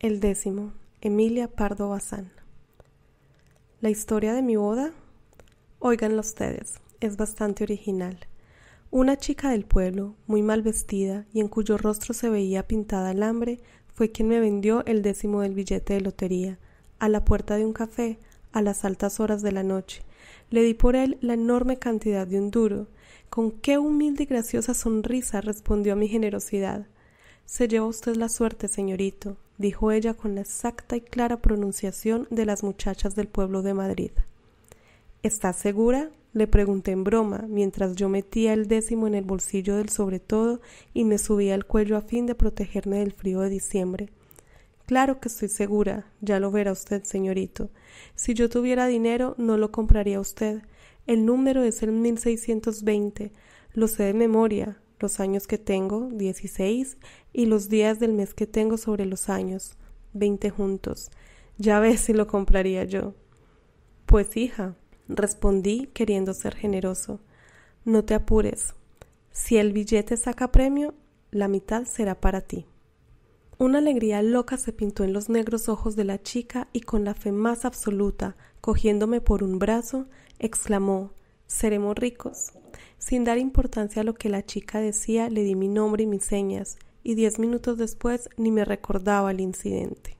El décimo, Emilia Pardo Bazán. La historia de mi boda, óiganla ustedes, es bastante original. Una chica del pueblo, muy mal vestida y en cuyo rostro se veía pintada el hambre, fue quien me vendió el 10º del billete de lotería, a la puerta de un café, a las altas horas de la noche. Le di por él la enorme cantidad de un duro. Con qué humilde y graciosa sonrisa respondió a mi generosidad. Se lleva usted la suerte, señorito, dijo ella con la exacta y clara pronunciación de las muchachas del pueblo de Madrid. ¿Estás segura?, le pregunté en broma, mientras yo metía el 10º en el bolsillo del sobretodo y me subía al cuello a fin de protegerme del frío de diciembre. Claro que estoy segura, ya lo verá usted, señorito. Si yo tuviera dinero, no lo compraría usted. El número es el 1620, lo sé de memoria, los años que tengo, 16, y los días del mes que tengo sobre los años, 20 juntos. Ya ves si lo compraría yo. Pues hija, respondí queriendo ser generoso, no te apures. Si el billete saca premio, la mitad será para ti. Una alegría loca se pintó en los negros ojos de la chica y con la fe más absoluta, cogiéndome por un brazo, exclamó: «Seremos ricos». Sin dar importancia a lo que la chica decía, le di mi nombre y mis señas, y 10 minutos después ni me recordaba el incidente.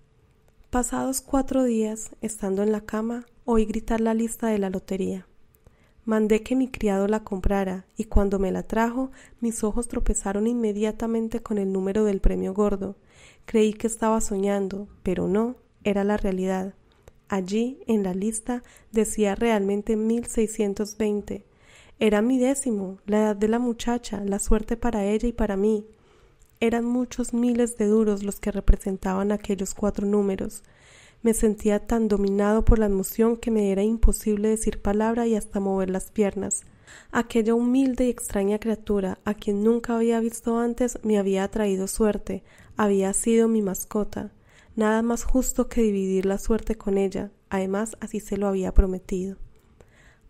Pasados 4 días, estando en la cama, oí gritar la lista de la lotería. Mandé que mi criado la comprara, y cuando me la trajo, mis ojos tropezaron inmediatamente con el número del premio gordo. Creí que estaba soñando, pero no, era la realidad. Allí, en la lista, decía realmente 1620. Era mi 10º, la edad de la muchacha, la suerte para ella y para mí. Eran muchos miles de duros los que representaban aquellos 4 números. Me sentía tan dominado por la emoción que me era imposible decir palabra y hasta mover las piernas. Aquella humilde y extraña criatura, a quien nunca había visto antes, me había traído suerte, había sido mi mascota. Nada más justo que dividir la suerte con ella, además así se lo había prometido.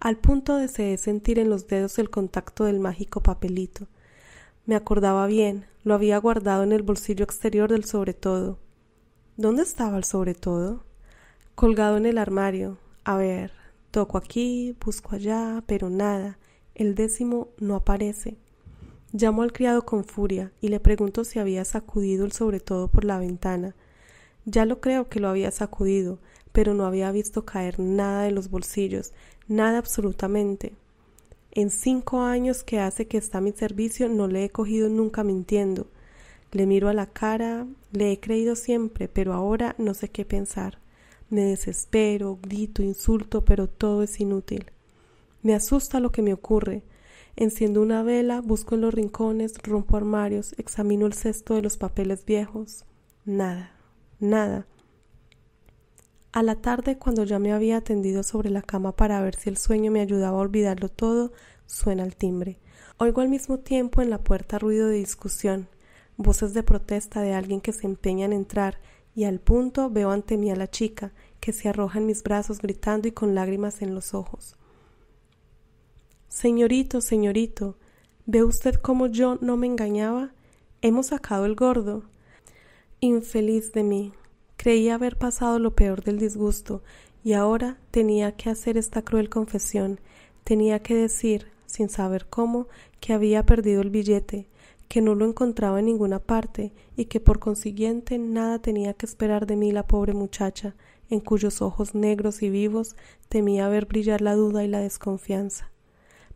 Al punto deseé sentir en los dedos el contacto del mágico papelito. Me acordaba bien, lo había guardado en el bolsillo exterior del sobretodo. ¿Dónde estaba el sobretodo? Colgado en el armario. A ver, toco aquí, busco allá, pero nada. El 10º no aparece. Llamo al criado con furia y le pregunto si había sacudido el sobretodo por la ventana. Ya lo creo que lo había sacudido, pero no había visto caer nada de los bolsillos, nada absolutamente. En 5 años que hace que está a mi servicio no le he cogido nunca mintiendo. Le miro a la cara, le he creído siempre, pero ahora no sé qué pensar. Me desespero, grito, insulto, pero todo es inútil. Me asusta lo que me ocurre. Enciendo una vela, busco en los rincones, rompo armarios, examino el cesto de los papeles viejos. Nada, nada. A la tarde, cuando ya me había tendido sobre la cama para ver si el sueño me ayudaba a olvidarlo todo, suena el timbre. Oigo al mismo tiempo en la puerta ruido de discusión, voces de protesta de alguien que se empeña en entrar, y al punto veo ante mí a la chica, que se arroja en mis brazos gritando y con lágrimas en los ojos. Señorito, señorito, ¿ve usted cómo yo no me engañaba? Hemos sacado el gordo. Infeliz de mí. Creía haber pasado lo peor del disgusto, y ahora tenía que hacer esta cruel confesión. Tenía que decir, sin saber cómo, que había perdido el billete, que no lo encontraba en ninguna parte, y que por consiguiente nada tenía que esperar de mí la pobre muchacha, en cuyos ojos negros y vivos temía ver brillar la duda y la desconfianza.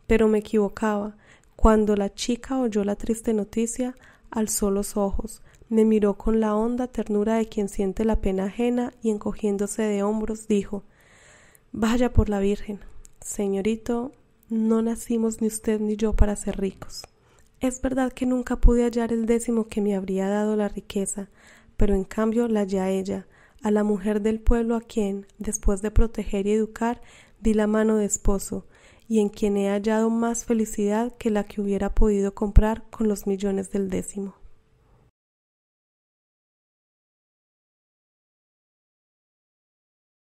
Pero me equivocaba. Cuando la chica oyó la triste noticia, alzó los ojos, me miró con la honda ternura de quien siente la pena ajena y encogiéndose de hombros dijo: «Vaya por la Virgen, señorito, no nacimos ni usted ni yo para ser ricos. Es verdad que nunca pude hallar el 10º que me habría dado la riqueza, pero en cambio la hallé a ella, a la mujer del pueblo a quien, después de proteger y educar, di la mano de esposo, y en quien he hallado más felicidad que la que hubiera podido comprar con los millones del 10º».